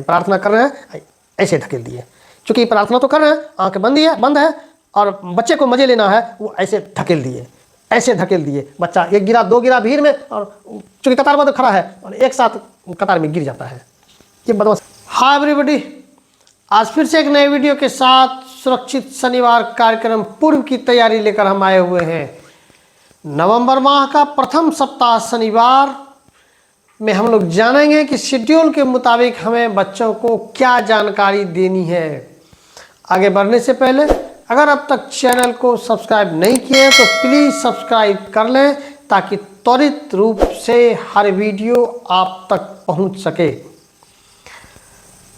प्रार्थना कर रहे हैं, ऐसे ढकेल दिए। चूंकि प्रार्थना तो कर रहे हैं, आंखें बंद है और बच्चे को मजे लेना है, वो ऐसे ढकेल दिए, ऐसे ढकेल दिए। बच्चा एक गिरा, दो गिरा भीड़ में, और चूंकि कतारबद्ध खड़ा है और एक साथ कतार में गिर जाता है। ये बदमाश। हाय एवरीबॉडी, आज फिर से एक नए वीडियो के साथ सुरक्षित शनिवार कार्यक्रम पूर्व की तैयारी लेकर हम आए हुए हैं। नवंबर माह का प्रथम सप्ताह शनिवार में हम लोग जानेंगे कि शेड्यूल के मुताबिक हमें बच्चों को क्या जानकारी देनी है। आगे बढ़ने से पहले अगर अब तक चैनल को सब्सक्राइब नहीं किए तो प्लीज़ सब्सक्राइब कर लें, ताकि त्वरित रूप से हर वीडियो आप तक पहुंच सके।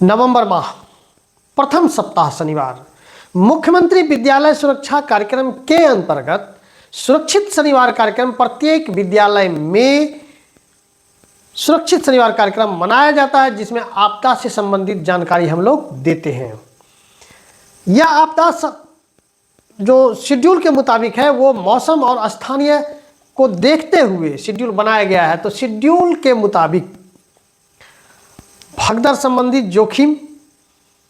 नवंबर माह प्रथम सप्ताह शनिवार, मुख्यमंत्री विद्यालय सुरक्षा कार्यक्रम के अंतर्गत सुरक्षित शनिवार कार्यक्रम प्रत्येक विद्यालय में सुरक्षित शनिवार कार्यक्रम मनाया जाता है, जिसमें आपदा से संबंधित जानकारी हम लोग देते हैं। यह आपदा जो शेड्यूल के मुताबिक है वो मौसम और स्थानीय को देखते हुए शेड्यूल बनाया गया है। तो शेड्यूल के मुताबिक भगदड़ संबंधित जोखिम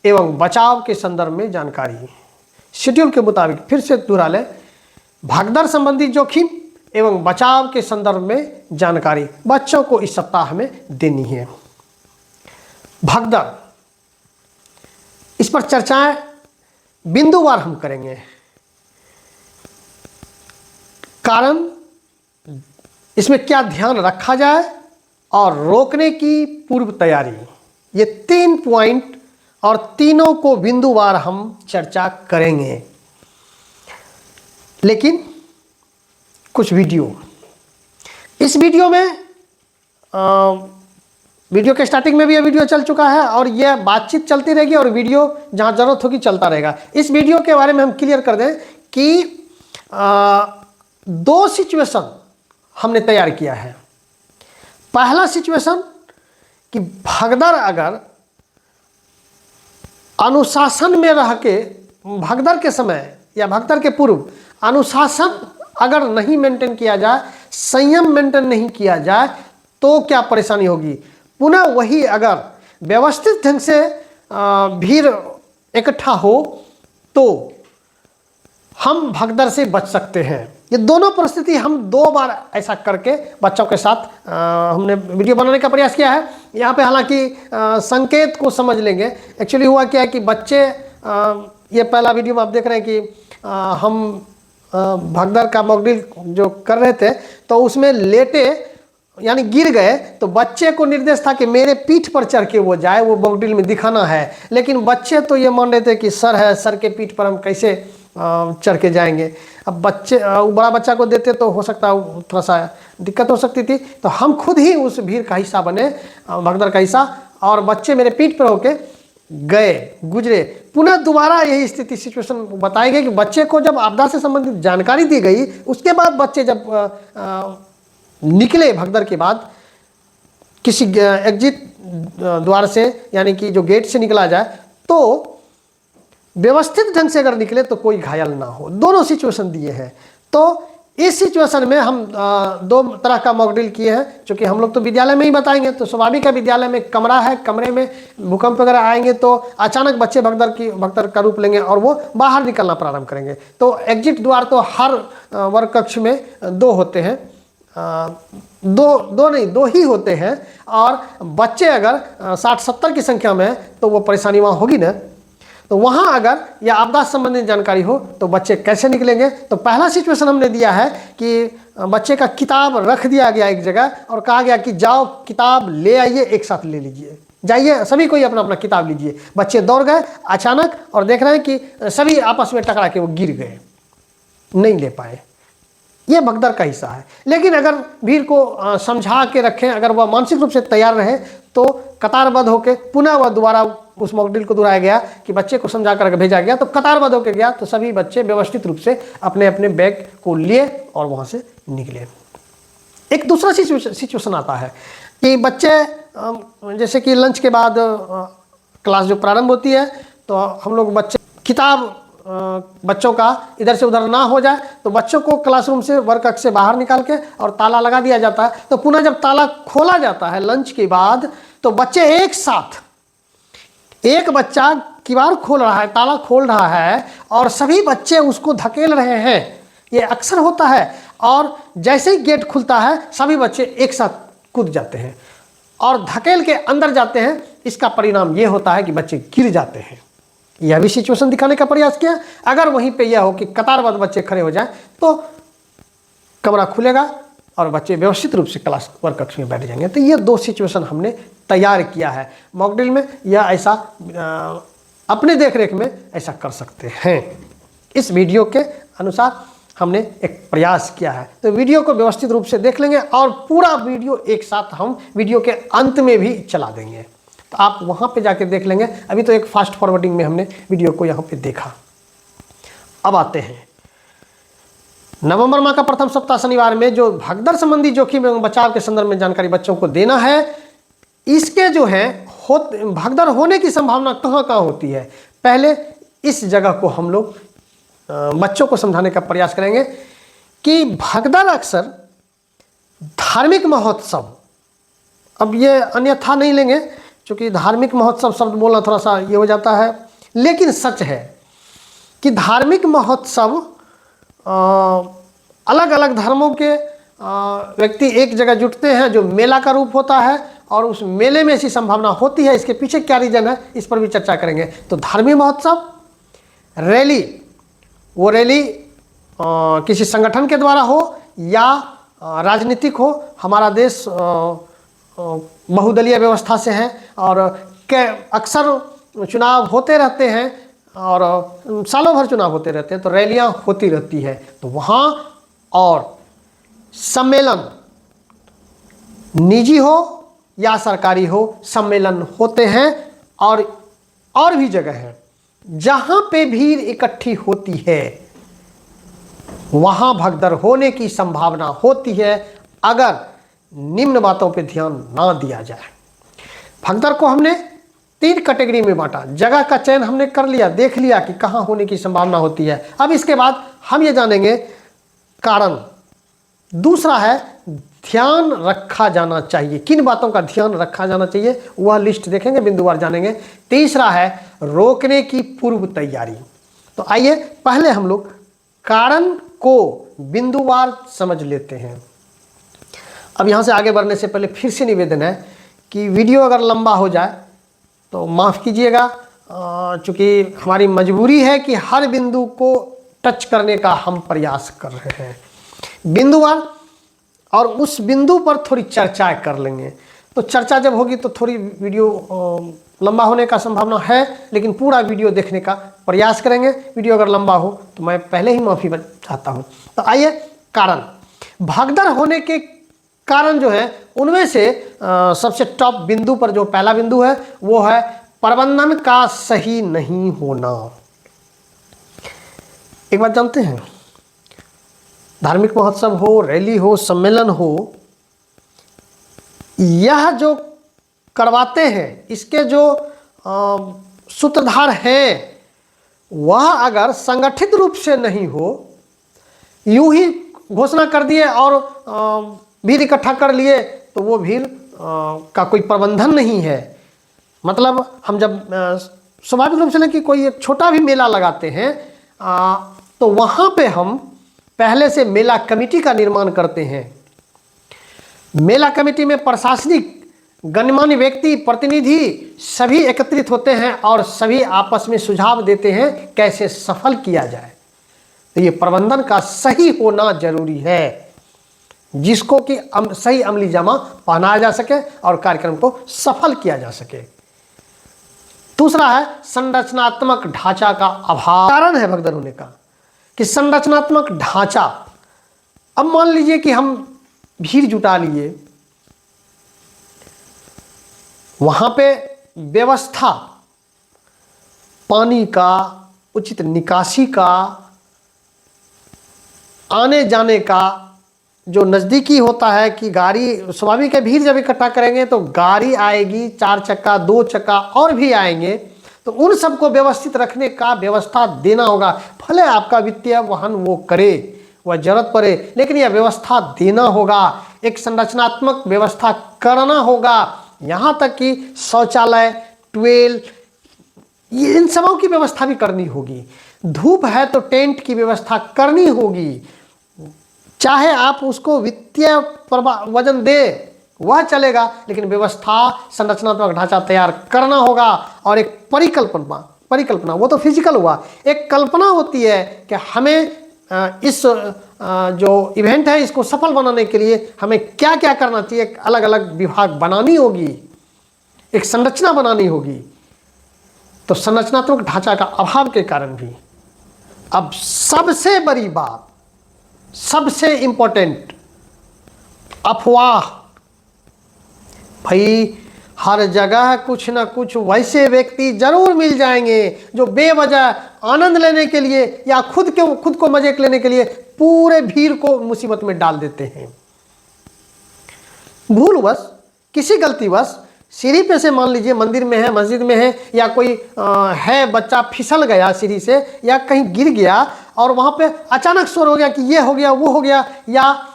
एवं बचाव के संदर्भ में जानकारी। शेड्यूल के मुताबिक, फिर से दोहरा लें, भगदड़ संबंधी जोखिम एवं बचाव के संदर्भ में जानकारी बच्चों को इस सप्ताह में देनी है। भगदड़, इस पर चर्चाएं बिंदुवार हम करेंगे। कारण, इसमें क्या ध्यान रखा जाए और रोकने की पूर्व तैयारी, ये 3 पॉइंट और तीनों को बिंदुवार हम चर्चा करेंगे। लेकिन कुछ वीडियो, इस वीडियो में वीडियो के स्टार्टिंग में भी यह वीडियो चल चुका है और यह बातचीत चलती रहेगी और वीडियो जहां जरूरत होगी चलता रहेगा। इस वीडियो के बारे में हम क्लियर कर दें कि 2 सिचुएशन हमने तैयार किया है। पहला सिचुएशन कि भगदड़ अगर अनुशासन में रह के, भगदड़ के समय या भगदड़ के पूर्व अनुशासन अगर नहीं मेंटेन किया जाए, संयम मेंटेन नहीं किया जाए तो क्या परेशानी होगी। पुनः वही अगर व्यवस्थित ढंग से भीड़ इकट्ठा हो तो हम भगदड़ से बच सकते हैं। ये दोनों परिस्थिति हम 2 बार ऐसा करके बच्चों के साथ हमने वीडियो बनाने का प्रयास किया है। यहाँ पे हालांकि संकेत को समझ लेंगे। एक्चुअली हुआ क्या है कि बच्चे, ये पहला वीडियो में आप देख रहे हैं कि हम भगदड़ का मॉकड्रिल जो कर रहे थे तो उसमें लेटे यानी गिर गए, तो बच्चे को निर्देश था कि मेरे पीठ पर चढ़ के वो जाए, वो मॉकड्रिल में दिखाना है। लेकिन बच्चे तो ये मान रहे थे कि सर है, सर के पीठ पर हम कैसे चढ़ के जाएंगे। अब बच्चे, बड़ा बच्चा को देते तो हो सकता है थोड़ा सा दिक्कत हो सकती थी, तो हम खुद ही उस भीड़ का हिस्सा बने, भगदड़ का हिस्सा, और बच्चे मेरे पीठ पर होके गए, गुजरे। पुनः दोबारा यही स्थिति, सिचुएशन बताई गई कि बच्चे को जब आपदा से संबंधित जानकारी दी गई, उसके बाद बच्चे जब निकले भगदड़ के बाद, किसी एग्जिट द्वार से यानी कि जो गेट से निकला जाए, तो व्यवस्थित ढंग से अगर निकले तो कोई घायल ना हो। दोनों सिचुएशन दिए हैं। तो इस सिचुएशन में हम 2 तरह का मॉकड्रिल किए हैं। क्योंकि हम लोग तो विद्यालय में ही बताएंगे, तो स्वाभाविक है विद्यालय में कमरा है, कमरे में भूकंप वगैरह आएंगे तो अचानक बच्चे भगदड़ का रूप लेंगे और वो बाहर निकलना प्रारंभ करेंगे। तो एग्जिट द्वार तो हर वर्ग कक्ष में 2 होते हैं, 2 ही होते हैं। और बच्चे अगर 60-70 की संख्या में तो वो परेशानी वहाँ होगी ना। तो वहाँ अगर यह आपदा संबंधित जानकारी हो तो बच्चे कैसे निकलेंगे। तो पहला सिचुएशन हमने दिया है कि बच्चे का किताब रख दिया गया एक जगह और कहा गया कि जाओ किताब ले आइए, एक साथ ले लीजिए, जाइए सभी कोई अपना अपना किताब लीजिए। बच्चे दौड़ गए अचानक और देख रहे हैं कि सभी आपस में टकरा के वो गिर गए, नहीं ले पाए। ये भगदड़ का हिस्सा है। लेकिन अगर भीड़ को समझा के रखें, अगर वह मानसिक रूप से तैयार रहे, तो कतारबद्ध होकर पुनः वह दोबारा उस मॉकड्रिल को दोहराया गया कि बच्चे को समझा कर भेजा गया, तो कतारबद्ध होकर गया, तो सभी बच्चे व्यवस्थित रूप से अपने अपने बैग को लिए और वहाँ से निकले। एक दूसरा सिचुएशन आता है कि बच्चे जैसे कि लंच के बाद क्लास जो प्रारंभ होती है, तो हम लोग बच्चे किताब बच्चों का इधर से उधर ना हो जाए, तो बच्चों को क्लासरूम से वर्क कक्ष से बाहर निकाल के और ताला लगा दिया जाता है। तो पुनः जब ताला खोला जाता है लंच के बाद, तो बच्चे एक साथ, एक बच्चा किवाड़ खोल रहा है, ताला खोल रहा है और सभी बच्चे उसको धकेल रहे हैं, ये अक्सर होता है। और जैसे ही गेट खुलता है सभी बच्चे एक साथ कूद जाते हैं और धकेल के अंदर जाते हैं। इसका परिणाम ये होता है कि बच्चे गिर जाते हैं। यह भी सिचुएशन दिखाने का प्रयास किया। अगर वहीं पे यह हो कि कतारबद्ध बच्चे खड़े हो जाएं तो कमरा खुलेगा और बच्चे व्यवस्थित रूप से क्लास वर्क कक्ष में बैठ जाएंगे। तो ये दो सिचुएशन हमने तैयार किया है मॉक ड्रिल में, या ऐसा अपने देखरेख में ऐसा कर सकते हैं। इस वीडियो के अनुसार हमने एक प्रयास किया है। तो वीडियो को व्यवस्थित रूप से देख लेंगे और पूरा वीडियो एक साथ हम वीडियो के अंत में भी चला देंगे, तो आप वहाँ पे जाके देख लेंगे। अभी तो एक फास्ट फॉरवर्डिंग में हमने वीडियो को यहाँ पे देखा। अब आते हैं नवंबर माह का प्रथम सप्ताह शनिवार में जो भगदड़ संबंधी जोखिम एवं बचाव के संदर्भ में जानकारी बच्चों को देना है। इसके जो है भगदड़ होने की संभावना कहाँ कहाँ होती है, पहले इस जगह को हम लोग बच्चों को समझाने का प्रयास करेंगे कि भगदड़ अक्सर धार्मिक महोत्सव, अब ये अन्यथा नहीं लेंगे क्योंकि धार्मिक महोत्सव शब्द बोलना थोड़ा सा ये हो जाता है, लेकिन सच है कि धार्मिक महोत्सव अलग अलग धर्मों के व्यक्ति एक जगह जुटते हैं, जो मेला का रूप होता है, और उस मेले में ऐसी संभावना होती है। इसके पीछे क्या रीजन है, इस पर भी चर्चा करेंगे। तो धार्मिक महोत्सव, रैली, वो रैली किसी संगठन के द्वारा हो या राजनीतिक हो। हमारा देश बहुदलीय व्यवस्था से है और अक्सर चुनाव होते रहते हैं और सालों भर चुनाव होते रहते हैं, तो रैलियां होती रहती है। तो वहाँ और सम्मेलन, निजी हो या सरकारी हो, सम्मेलन होते हैं और भी जगह है जहाँ पे भीड़ इकट्ठी होती है, वहाँ भगदड़ होने की संभावना होती है अगर निम्न बातों पे ध्यान ना दिया जाए। भगदड़ को हमने 3 कैटेगरी में बांटा। जगह का चयन हमने कर लिया, देख लिया कि कहाँ होने की संभावना होती है। अब इसके बाद हम ये जानेंगे कारण। दूसरा है ध्यान रखा जाना चाहिए, किन बातों का ध्यान रखा जाना चाहिए वह लिस्ट देखेंगे, बिंदुवार जानेंगे। तीसरा है रोकने की पूर्व तैयारी। तो आइए पहले हम लोग कारण को बिंदुवार समझ लेते हैं। अब यहाँ से आगे बढ़ने से पहले फिर से निवेदन है कि वीडियो अगर लंबा हो जाए तो माफ़ कीजिएगा, चूँकि हमारी मजबूरी है कि हर बिंदु को टच करने का हम प्रयास कर रहे हैं बिंदुवार, और उस बिंदु पर थोड़ी चर्चा कर लेंगे। तो चर्चा जब होगी तो थोड़ी वीडियो लंबा होने का संभावना है, लेकिन पूरा वीडियो देखने का प्रयास करेंगे। वीडियो अगर लंबा हो तो मैं पहले ही माफ़ी चाहता हूँ। तो आइए कारण, भगदड़ होने के कारण जो है उनमें से सबसे टॉप बिंदु पर जो पहला बिंदु है वो है प्रबंधन का सही नहीं होना। एक बात जानते हैं, धार्मिक महोत्सव हो, रैली हो, सम्मेलन हो, यह जो करवाते हैं इसके जो सूत्रधार हैं वह अगर संगठित रूप से नहीं हो, यूं ही घोषणा कर दिए और भीड़ इकट्ठा कर लिए, तो वो भीड़ का कोई प्रबंधन नहीं है। मतलब हम जब स्वाभाविक रूप से लें कि कोई एक छोटा भी मेला लगाते हैं तो वहाँ पे हम पहले से मेला कमेटी का निर्माण करते हैं। मेला कमेटी में प्रशासनिक गणमान्य व्यक्ति, प्रतिनिधि सभी एकत्रित होते हैं और सभी आपस में सुझाव देते हैं कैसे सफल किया जाए। तो ये प्रबंधन का सही होना जरूरी है, जिसको कि सही अमली जामा पहनाया जा सके और कार्यक्रम को सफल किया जा सके। दूसरा है संरचनात्मक ढांचा का अभाव। कारण है भगदड़ होने का कि संरचनात्मक ढांचा। अब मान लीजिए कि हम भीड़ जुटा लिए, वहां पे व्यवस्था, पानी का, उचित निकासी का, आने जाने का जो नज़दीकी होता है कि गाड़ी, स्वाभाविक है भीड़ जब इकट्ठा करेंगे तो गाड़ी आएगी, 4 चक्का, 2 चक्का और भी आएंगे, तो उन सबको व्यवस्थित रखने का व्यवस्था देना होगा। भले आपका वित्तीय वाहन वो करे, वह जरूरत पड़े, लेकिन यह व्यवस्था देना होगा, एक संरचनात्मक व्यवस्था करना होगा। यहाँ तक कि शौचालय, ट्वेल, ये इन सबों की व्यवस्था भी करनी होगी। धूप है तो टेंट की व्यवस्था करनी होगी। चाहे आप उसको वित्तीय वजन दे वह चलेगा, लेकिन व्यवस्था, संरचनात्मक ढांचा तैयार करना होगा। और एक परिकल्पना वो तो फिजिकल हुआ, एक कल्पना होती है कि हमें इस जो इवेंट है इसको सफल बनाने के लिए हमें क्या क्या करना चाहिए। एक अलग अलग विभाग बनानी होगी, एक संरचना बनानी होगी। तो संरचनात्मक ढांचा का अभाव के कारण भी अब सबसे बड़ी बात, सबसे इंपॉर्टेंट, अफवाह। भाई हर जगह कुछ ना कुछ वैसे व्यक्ति जरूर मिल जाएंगे जो बेवजह आनंद लेने के लिए या खुद को मजे लेने के लिए पूरे भीड़ को मुसीबत में डाल देते हैं। भूलवश, किसी गलतीवश सीढ़ी पे से, मान लीजिए मंदिर में है, मस्जिद में है, या कोई है बच्चा फिसल गया सीढ़ी से या कहीं गिर गया और वहाँ पे अचानक शोर हो गया कि ये हो गया वो हो गया, या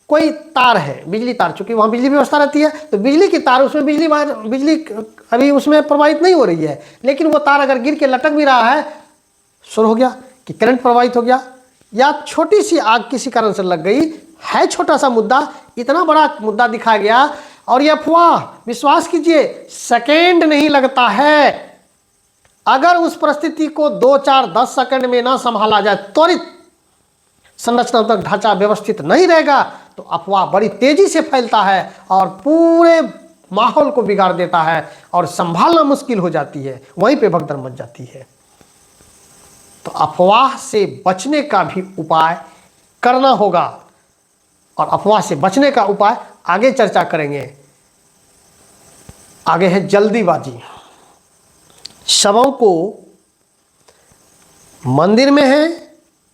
कोई तार है, बिजली तार, चूंकि वहाँ बिजली व्यवस्था रहती है तो बिजली की तार, उसमें बिजली अभी उसमें प्रवाहित नहीं हो रही है, लेकिन वो तार अगर गिर के लटक भी रहा है, शोर हो गया कि करंट प्रवाहित हो गया, या छोटी सी आग किसी कारण से लग गई है, छोटा सा मुद्दा इतना बड़ा मुद्दा दिखा गया। और यह अफवाह, विश्वास कीजिए, सेकेंड नहीं लगता है। अगर उस परिस्थिति को 2, 4, 10 सेकंड में ना संभाला जाए, त्वरित संरचनात्मक ढांचा व्यवस्थित नहीं रहेगा, तो अफवाह बड़ी तेजी से फैलता है और पूरे माहौल को बिगाड़ देता है और संभालना मुश्किल हो जाती है, वहीं पे भगदड़ मच जाती है। तो अफवाह से बचने का भी उपाय करना होगा, और अफवाह से बचने का उपाय आगे चर्चा करेंगे। आगे है जल्दीबाजी। शवों को मंदिर में है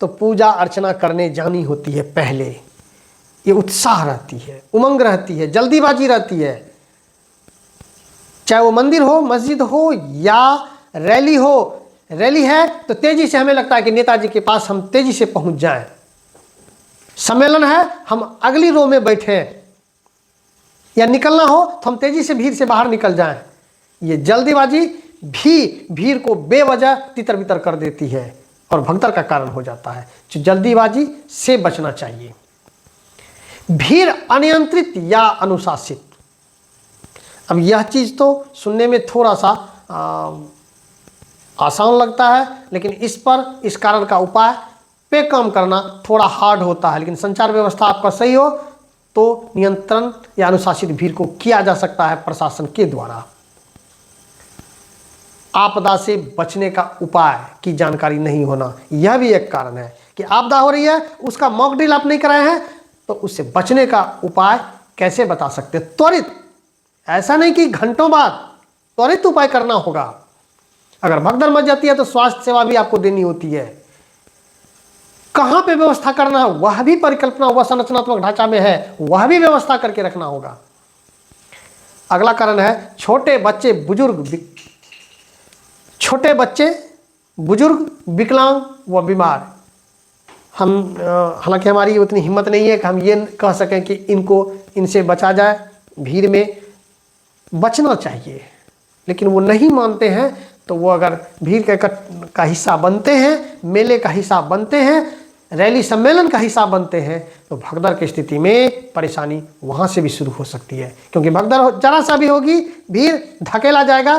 तो पूजा अर्चना करने जानी होती है पहले, ये उत्साह रहती है, उमंग रहती है, जल्दीबाजी रहती है। चाहे वो मंदिर हो, मस्जिद हो या रैली हो, रैली है तो तेजी से हमें लगता है कि नेताजी के पास हम तेजी से पहुंच जाएं। सम्मेलन है, हम अगली रो में बैठे, या निकलना हो तो हम तेजी से भीड़ से बाहर निकल जाएं। ये जल्दीबाजी भी भीड़ को बेवजह तितर बितर कर देती है और भगदड़ का कारण हो जाता है। जो जल्दीबाजी से बचना चाहिए। भीड़ अनियंत्रित या अनुशासित। अब यह चीज़ तो सुनने में थोड़ा सा आसान लगता है, लेकिन इस कारण का उपाय पे काम करना थोड़ा हार्ड होता है। लेकिन संचार व्यवस्था आपका सही हो तो नियंत्रण या अनुशासित भीड़ को किया जा सकता है प्रशासन के द्वारा। आपदा से बचने का उपाय की जानकारी नहीं होना, यह भी एक कारण है कि आपदा हो रही है, उसका मॉक ड्रिल आप नहीं कराए हैं तो उससे बचने का उपाय कैसे बता सकते हैं। त्वरित, ऐसा नहीं कि घंटों बाद, त्वरित उपाय करना होगा। अगर भगदड़ मच जाती है तो स्वास्थ्य सेवा भी आपको देनी होती है। कहाँ पे व्यवस्था करना है वह भी परिकल्पना, वह संरचनात्मक ढांचा में है, वह भी व्यवस्था करके रखना होगा। अगला कारण है छोटे बच्चे बुजुर्ग, विकलांग व बीमार। हम हालांकि हमारी उतनी हिम्मत नहीं है कि हम ये कह सकें कि इनसे बचा जाए, भीड़ में बचना चाहिए, लेकिन वो नहीं मानते हैं। तो वो अगर भीड़ का हिस्सा बनते हैं, मेले का हिस्सा बनते हैं, रैली सम्मेलन का हिस्सा बनते हैं, तो भगदड़ की स्थिति में परेशानी वहाँ से भी शुरू हो सकती है। क्योंकि भगदड़ जरा सा भी होगी, भीड़ धकेला जाएगा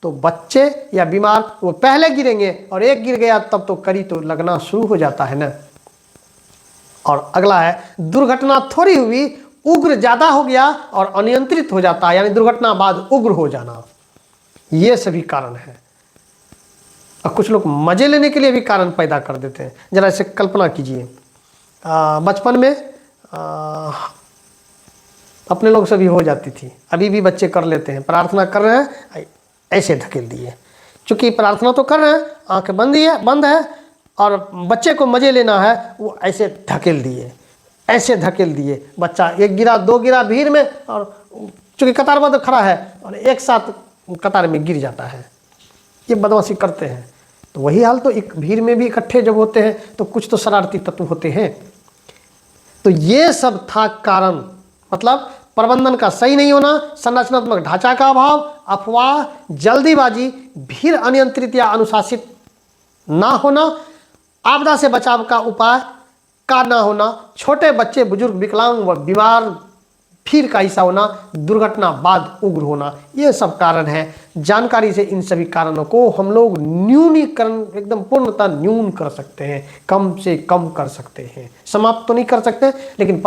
तो बच्चे या बीमार वो पहले गिरेंगे, और एक गिर गया तब तो करी तो लगना शुरू हो जाता है ना। और अगला है दुर्घटना थोड़ी हुई, उग्र ज़्यादा हो गया और अनियंत्रित हो जाता है, यानी दुर्घटना बाद उग्र हो जाना। ये सभी कारण है। और कुछ लोग मजे लेने के लिए भी कारण पैदा कर देते हैं। जरा इसे कल्पना कीजिए, बचपन में अपने लोग से भी हो जाती थी, अभी भी बच्चे कर लेते हैं। प्रार्थना कर रहे हैं, ऐसे धकेल दिए, चूँकि प्रार्थना तो कर रहे हैं, आँखें बंद है और बच्चे को मजे लेना है, वो ऐसे धकेल दिए। बच्चा एक गिरा, दो गिरा भीड़ में, और चूँकि कतारबद्ध खड़ा है और एक साथ कतार में गिर जाता है। ये बदमाशी करते हैं। तो वही हाल तो एक भीड़ में भी इकट्ठे जब होते हैं तो कुछ तो शरारती तत्व होते हैं। तो ये सब था कारण, मतलब प्रबंधन का सही नहीं होना, संरचनात्मक ढांचा का अभाव, अफवाह, जल्दीबाजी, भीड़ अनियंत्रित या अनुशासित ना होना, आपदा से बचाव का उपाय का ना होना, छोटे बच्चे, बुजुर्ग, विकलांग व बीमार भीड़ का हिस्सा होना, दुर्घटना बाद उग्र होना, ये सब कारण है। जानकारी से इन सभी कारणों को हम लोग न्यूनीकरण, एकदम पूर्णतः न्यून कर सकते हैं, कम से कम कर सकते हैं। समाप्त तो नहीं कर सकते, लेकिन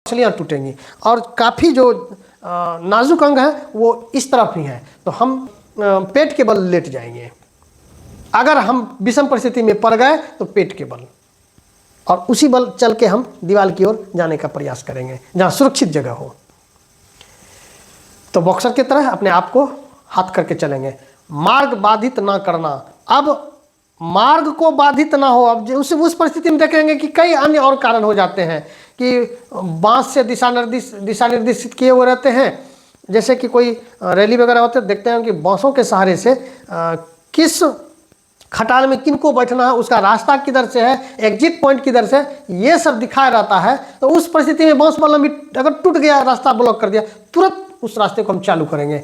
मछलियाँ टूटेंगी। और काफ़ी जो नाजुक अंग है वो इस तरफ ही है, तो हम पेट के बल लेट जाएंगे। अगर हम विषम परिस्थिति में पड़ गए तो पेट के बल, और उसी बल चल के हम दीवार की ओर जाने का प्रयास करेंगे जहाँ सुरक्षित जगह हो। तो बॉक्सर की तरह अपने आप को हाथ करके चलेंगे। मार्ग बाधित ना करना। अब मार्ग को बाधित ना हो। अब उस परिस्थिति में देखेंगे कि कई अन्य और कारण हो जाते हैं कि बांस से दिशा निर्देशित किए हुए रहते हैं। जैसे कि कोई रैली वगैरह होते हैं, देखते हैं कि बांसों के सहारे से किस खटाल में किनको बैठना है, उसका रास्ता किधर से है, एग्जिट पॉइंट किधर से, ये सब दिखाया रहता है। तो उस परिस्थिति में बांस वाला भी अगर टूट गया, रास्ता ब्लॉक कर दिया, तुरंत उस रास्ते को हम चालू करेंगे,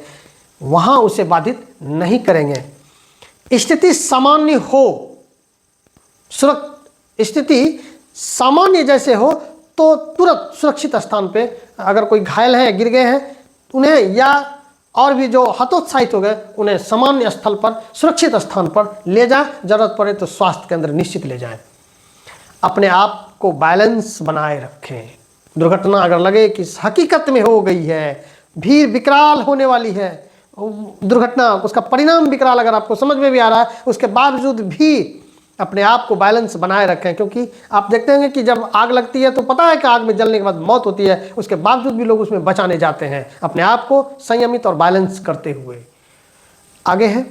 वहाँ उसे बाधित नहीं करेंगे। स्थिति सामान्य हो, स्थिति सामान्य जैसे हो तो तुरंत सुरक्षित स्थान पे, अगर कोई घायल है, गिर गए हैं उन्हें, या और भी जो हतोत्साहित हो गए उन्हें सामान्य स्थल पर, सुरक्षित स्थान पर ले जाएं। जरूरत पड़े तो स्वास्थ्य केंद्र निश्चित ले जाएं। अपने आप को बैलेंस बनाए रखें। दुर्घटना अगर लगे कि हकीकत में हो गई है, भीड़ विकराल होने वाली है, दुर्घटना उसका परिणाम विकराल अगर आपको समझ में भी आ रहा है, उसके बावजूद भी अपने आप को बैलेंस बनाए रखें। क्योंकि आप देखते हैं कि जब आग लगती है तो पता है कि आग में जलने के बाद मौत होती है, उसके बावजूद भी लोग उसमें बचाने जाते हैं, अपने आप को संयमित और बैलेंस करते हुए। आगे है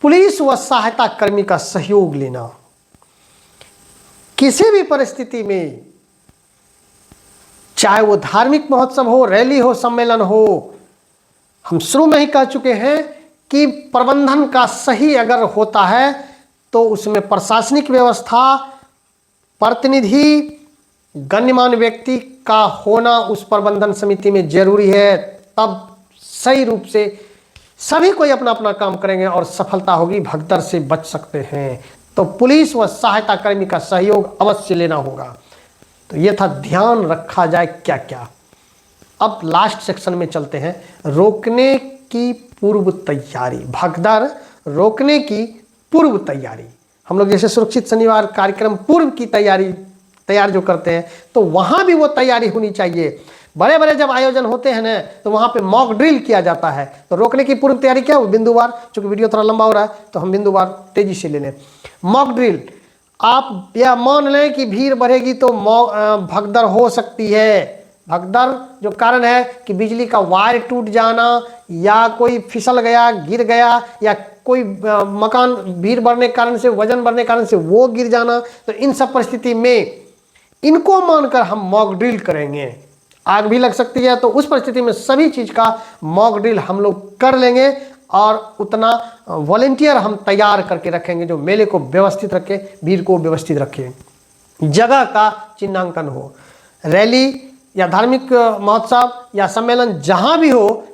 पुलिस व सहायता कर्मी का सहयोग लेना। किसी भी परिस्थिति में, चाहे वो धार्मिक महोत्सव हो, रैली हो, सम्मेलन हो, हम शुरू में ही कह चुके हैं कि प्रबंधन का सही अगर होता है तो उसमें प्रशासनिक व्यवस्था, प्रतिनिधि, गण्यमान्य व्यक्ति का होना उस प्रबंधन समिति में जरूरी है, तब सही रूप से सभी कोई अपना अपना काम करेंगे और सफलता होगी, भगदड़ से बच सकते हैं। तो पुलिस व सहायता कर्मी का सहयोग अवश्य लेना होगा। तो ये था, ध्यान रखा जाए क्या क्या। अब लास्ट सेक्शन में चलते हैं, रोकने की पूर्व तैयारी, भगदड़ रोकने की पूर्व तैयारी। हम लोग जैसे सुरक्षित शनिवार कार्यक्रम पूर्व की तैयार जो करते हैं, तो वहाँ भी वो तैयारी होनी चाहिए। बड़े बड़े जब आयोजन होते हैं ना, तो वहाँ पे मॉक ड्रिल किया जाता है। तो रोकने की पूर्व तैयारी क्या हो, बिंदुवार, चूंकि वीडियो थोड़ा लंबा हो रहा है तो हम बिंदुवार तेजी से ले लें। मॉक ड्रिल, आप या मान लें कि भीड़ बढ़ेगी तो भगदड़ हो सकती है। भगदड़ जो कारण है कि बिजली का वायर टूट जाना, या कोई फिसल गया, गिर गया, या कोई मकान भीड़ बढ़ने के कारण से, वजन बढ़ने के कारण से वो गिर जाना, तो इन सब परिस्थिति में इनको मानकर हम मॉक ड्रिल करेंगे। आग भी लग सकती है, तो उस परिस्थिति में सभी चीज का मॉक ड्रिल हम लोग कर लेंगे और उतना वॉलेंटियर हम तैयार करके रखेंगे जो मेले को व्यवस्थित रखे, भीड़ को व्यवस्थित रखे। जगह का चिन्हांकन हो, रैली या धार्मिक महोत्सव या सम्मेलन जहां भी हो,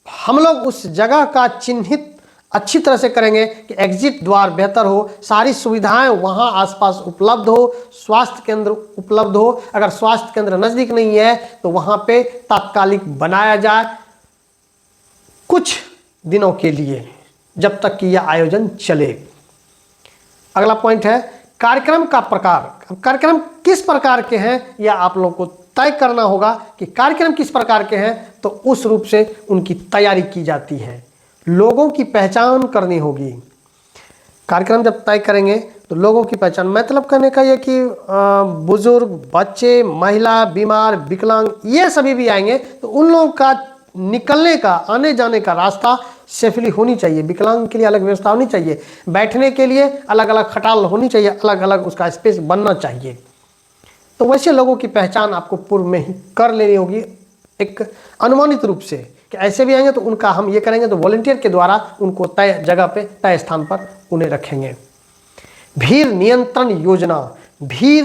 हम लोग उस जगह का चिन्हित अच्छी तरह से करेंगे कि एग्जिट द्वार बेहतर हो, सारी सुविधाएं वहां आसपास उपलब्ध हो, स्वास्थ्य केंद्र उपलब्ध हो। अगर स्वास्थ्य केंद्र नजदीक नहीं है तो वहां पे तात्कालिक बनाया जाए कुछ दिनों के लिए, जब तक कि यह आयोजन चले। अगला पॉइंट है कार्यक्रम का प्रकार। कार्यक्रम किस प्रकार के हैं यह आप लोग को तय करना होगा कि कार्यक्रम किस प्रकार के हैं, तो उस रूप से उनकी तैयारी की जाती है। लोगों की पहचान करनी होगी। कार्यक्रम जब तय करेंगे तो लोगों की पहचान, मतलब कहने का यह कि बुजुर्ग, बच्चे, महिला, बीमार, विकलांग, ये सभी भी आएंगे, तो उन लोगों का निकलने का, आने जाने का रास्ता सेफली होनी चाहिए। विकलांग के लिए अलग व्यवस्था होनी चाहिए, बैठने के लिए अलग अलग खटाल होनी चाहिए, अलग अलग उसका स्पेस बनना चाहिए। तो वैसे लोगों की पहचान आपको पूर्व में ही कर लेनी होगी, एक अनुमानित रूप से कि ऐसे भी आएंगे तो उनका हम ये करेंगे, तो वॉलंटियर के द्वारा उनको तय जगह पे, तय स्थान पर उन्हें रखेंगे। भीड़ नियंत्रण योजना। भीड़,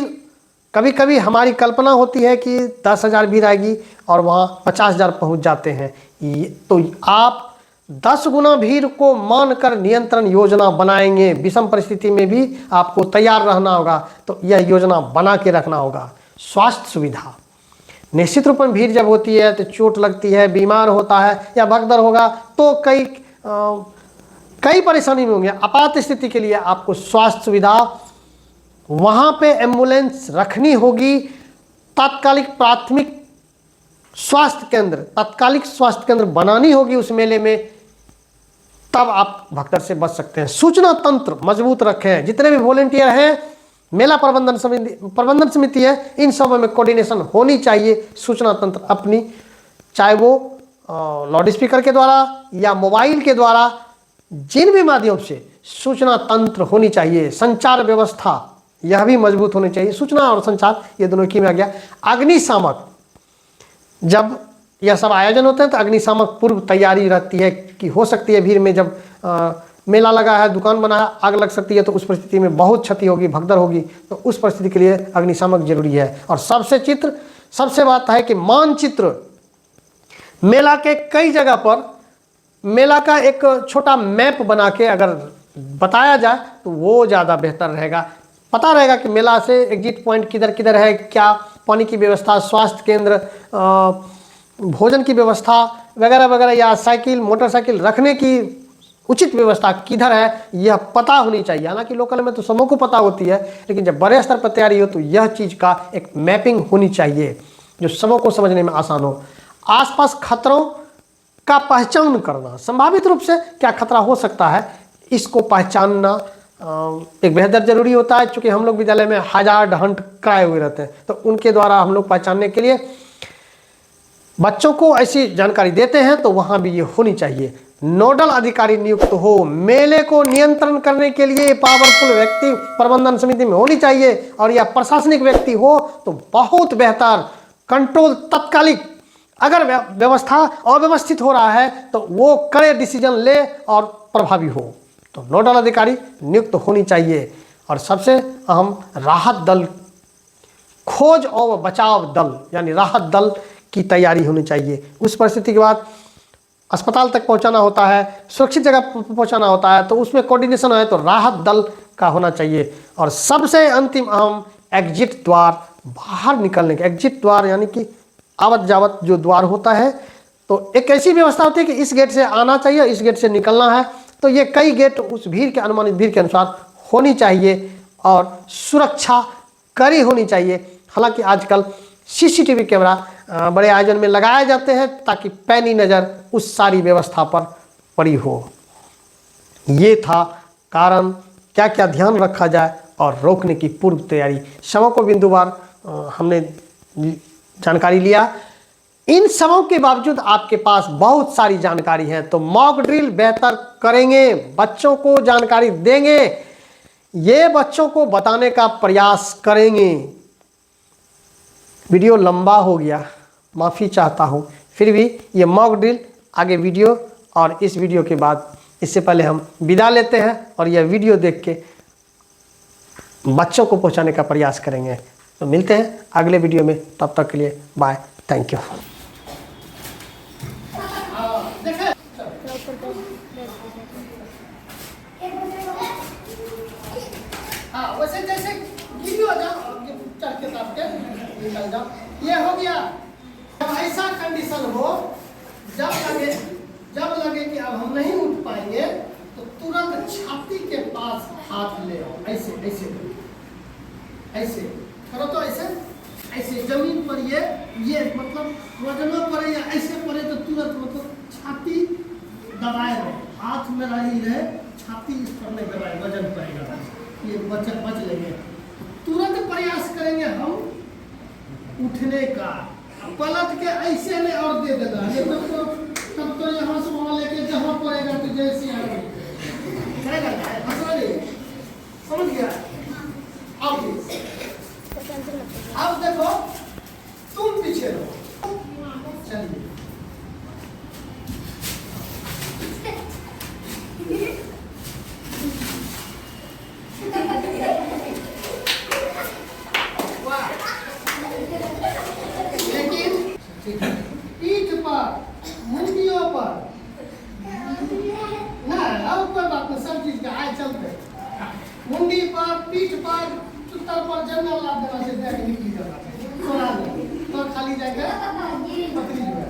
कभी कभी हमारी कल्पना होती है कि 10,000 भीड़ आएगी और वहाँ 50,000 पहुँच जाते हैं, तो आप 10 गुना भीड़ को मानकर नियंत्रण योजना बनाएंगे। विषम परिस्थिति में भी आपको तैयार रहना होगा, तो यह योजना बना के रखना होगा। स्वास्थ्य सुविधा, निश्चित रूप में भीड़ जब होती है तो चोट लगती है, बीमार होता है या भगदड़ होगा, तो कई परेशानी में होंगे। आपात स्थिति के लिए आपको स्वास्थ्य सुविधा, वहाँ पे एम्बुलेंस रखनी होगी, तात्कालिक प्राथमिक स्वास्थ्य केंद्र, तात्कालिक स्वास्थ्य केंद्र बनानी होगी उस मेले में, तब आप भगदड़ से बच सकते हैं। सूचना तंत्र मजबूत रखें। जितने भी वॉलंटियर हैं, मेला प्रबंधन समिति है, इन सब में कोऑर्डिनेशन होनी चाहिए। सूचना तंत्र अपनी, चाहे वो लाउड स्पीकर के द्वारा या मोबाइल के द्वारा, जिन भी माध्यम से सूचना तंत्र होनी चाहिए। संचार व्यवस्था, यह भी मजबूत होनी चाहिए। सूचना और संचार ये दोनों की में आ गया। अग्निशामक, जब यह सब आयोजन होते हैं तो अग्निशामक पूर्व तैयारी रहती है कि हो सकती है भीड़ में जब मेला लगा है, दुकान बना है, आग लग सकती है, तो उस परिस्थिति में बहुत क्षति होगी, भगदड़ होगी, तो उस परिस्थिति के लिए अग्निशामक जरूरी है। और सबसे बात है कि मानचित्र, मेला के कई जगह पर मेला का एक छोटा मैप बना के अगर बताया जाए तो वो ज़्यादा बेहतर रहेगा। पता रहेगा कि मेला से एग्जिट पॉइंट किधर किधर है, क्या पानी की व्यवस्था, स्वास्थ्य केंद्र, भोजन की व्यवस्था वगैरह वगैरह, या साइकिल, मोटरसाइकिल रखने की उचित व्यवस्था किधर है, यह पता होनी चाहिए। हालांकि लोकल में तो सबों को पता होती है, लेकिन जब बड़े स्तर पर तैयारी हो तो यह चीज़ का एक मैपिंग होनी चाहिए जो सबों को समझने में आसान हो। आसपास खतरों का पहचान करना, संभावित रूप से क्या खतरा हो सकता है, इसको पहचानना एक बेहतर जरूरी होता है। चूँकि हम लोग विद्यालय में हजार्ड हंट कराए हुए रहते हैं, तो उनके द्वारा हम लोग पहचानने के लिए बच्चों को ऐसी जानकारी देते हैं, तो वहाँ भी ये होनी चाहिए। नोडल अधिकारी नियुक्त हो। मेले को नियंत्रण करने के लिए पावरफुल व्यक्ति प्रबंधन समिति में होनी चाहिए, और यह प्रशासनिक व्यक्ति हो तो बहुत बेहतर। कंट्रोल तत्कालिक, अगर व्यवस्था अव्यवस्थित हो रहा है तो वो कड़े डिसीजन ले और प्रभावी हो, तो नोडल अधिकारी नियुक्त होनी चाहिए। और सबसे अहम, राहत दल, खोज और बचाव दल यानी राहत दल की तैयारी होनी चाहिए। उस परिस्थिति के बाद अस्पताल तक पहुंचाना होता है, सुरक्षित जगह पहुंचाना होता है, तो उसमें कोऑर्डिनेशन है तो राहत दल का होना चाहिए। और सबसे अंतिम अहम एग्जिट द्वार, बाहर निकलने के एग्जिट द्वार यानी कि आवत जावत जो द्वार होता है, तो एक ऐसी व्यवस्था होती है कि इस गेट से आना चाहिए, इस गेट से निकलना है। तो ये कई गेट उस भीड़ के अनुमानित भीड़ के अनुसार होनी चाहिए और सुरक्षा कड़ी होनी चाहिए। हालांकि आजकल सीसीटीवी कैमरा बड़े आयोजन में लगाए जाते हैं ताकि पैनी नज़र उस सारी व्यवस्था पर पड़ी हो। ये था कारण, क्या क्या ध्यान रखा जाए और रोकने की पूर्व तैयारी। शवों को बिंदुवार हमने जानकारी लिया। इन सबों के बावजूद आपके पास बहुत सारी जानकारी है, तो मॉक ड्रिल बेहतर करेंगे, बच्चों को जानकारी देंगे, ये बच्चों को बताने का प्रयास करेंगे। वीडियो लंबा हो गया, माफ़ी चाहता हूँ, फिर भी ये मॉक ड्रिल आगे वीडियो और इस वीडियो के बाद, इससे पहले हम विदा लेते हैं और यह वीडियो देख के बच्चों को पहुंचाने का प्रयास करेंगे। तो मिलते हैं अगले वीडियो में, तब तक के लिए बाय, थैंक यू। वैसे जैसे वीडियो चढ़ के तब के निकल जाओ, ये हो गया। जब ऐसा कंडीशन हो, जब लगे कि अब हम नहीं उठ पाएंगे, तो तुरंत छाती के पास हाथ ले आओ, ऐसे ऐसे ऐसे करो, तो ऐसे ऐसे जमीन पर ये मतलब वजनों पर या ऐसे पड़े तो तुरंत मतलब छाती दबाए रहे, हाथ में रही रहे, छाती इस पर नहीं दबाए, वजन पड़ेगा, ये बच लेंगे। तुरंत प्रयास करेंगे हम उठने का, पलट के ऐसे नहीं और दे देना, ये तब तो यहाँ से वहाँ लेके जहाँ पड़ेगा तो जैसे समझ गया। अब देखो तुम पीछे रहो, चलिए लेकिन पीठ पर, मुंडियों पर ना, अब कोई बात नहीं, सब चीज का आए चलते, मुंडी पर, पीठ पर, चुत्तर पर जनरल लाभ देना से जाके निकली जाना सोना तो खाली जाएगा पतली जो है।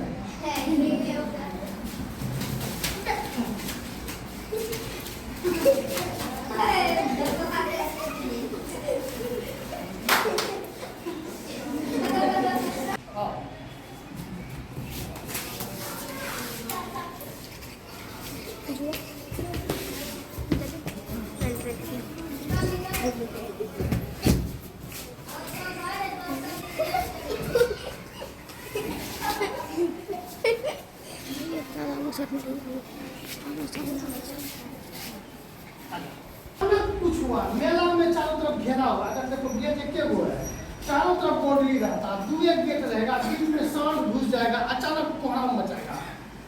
कुछ हुआ मेला में चारों तरफ घेरा हुआ, अगर देखो गेट एक हुआ है, चारों तरफ बाउंड्री रहता, दो एक गेट रहेगा, बीच में सांड घुस जाएगा, अचानक कोहराम मचाएगा,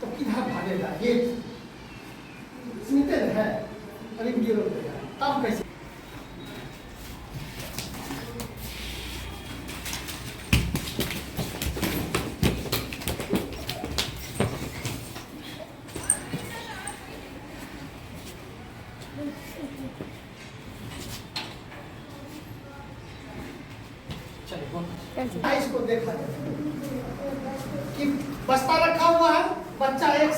तो किधर भागेगा? गेट सुनते है, अरे वीडियो रोक देगा, तब कैसे? इसको देखा जाए कि बस्ता रखा हुआ है, बच्चा एक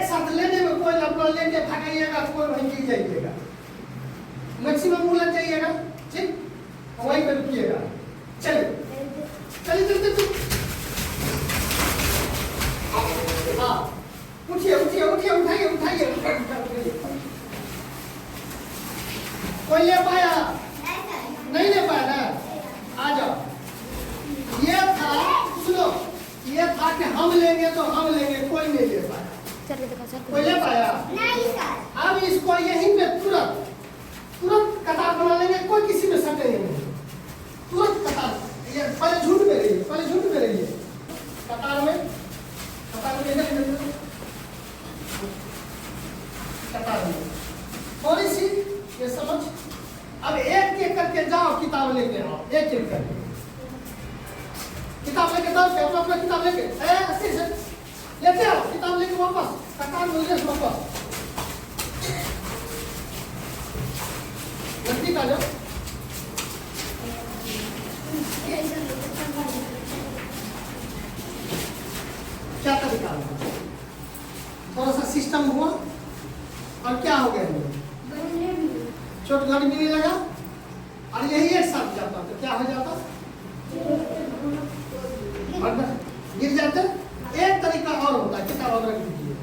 साथ लेने में कोई लपड़ा लेके भागाइएगा, कोई वहीं गिर जाइएगा, मैक्सिमम उलझ जाइएगा, ठीक, वहीं पे रुकिएगा। चलिए हाँ, उठिए, उठाइए। कोई ले पाया? नहीं ले पाया ना, आ जाओ। ये था, सुनो, ये था कि हम लेंगे तो हम लेंगे, कोई नहीं ले पाया। कोई ले पाया? नहीं सर। अब इसको यहीं पे तुरंत कतार बना लेंगे, कोई किसी में सटेंगे नहीं, तुरंत कतार। ये पहले झूठ में रहिए, कतार में थोड़ी सी ये समझ। अब एक करके जाओ, किताब लेके आओ, एक करके किताब लेके जाओ, अपना किताब लेके वापस, कतार नोजेस वापस, नजदीक आ जाओ। क्या तरीका होगा? थोड़ा सा सिस्टम हुआ और क्या हो गया? चोट गाड़ी मिलने लगा और यही एक साथ जाता तो क्या हो जाता? और बस गिर जाते। एक तरीका और होता है, किताब और रख दीजिए।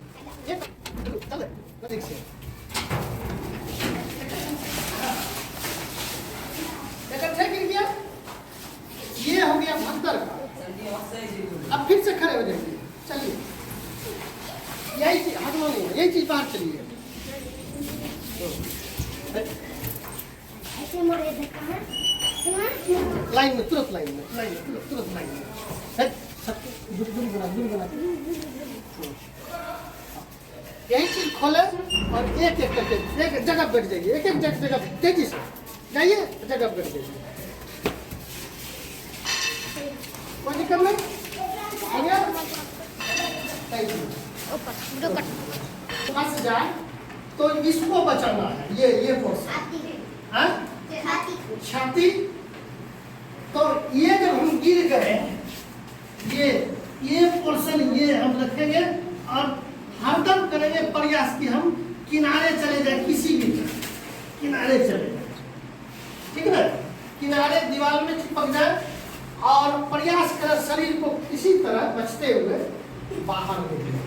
चले ठीक से इकट्ठे गिर गया, ये हो गया भगदड़ का। अब फिर से खड़े हो जाइए, चलिए यही चीज हाथ में नहीं है, यही चीज बाहर चलिए। लाइन में तुरंत, लाइन में तुरंत लाइन में दूर बना। यही चीज खोले और एक एक करके एक जगह बैठ जाइए, एक एक जगह तेजी से जाइए, जगह बैठ जाइए। कोई दिक्कत नहीं, आ गया? फंस जाए तो इसको बचाना है, ये पोर्शन, हाँ? छाती। तो ये जब हम गिर गए, ये पोर्शन ये हम रखेंगे और हरदम करेंगे प्रयास कि हम किनारे चले जाए, किसी भी किनारे चले जाए, ठीक है? किनारे दीवार में चिपक जाए और प्रयास करें शरीर को किसी तरह बचते हुए बाहर निकले।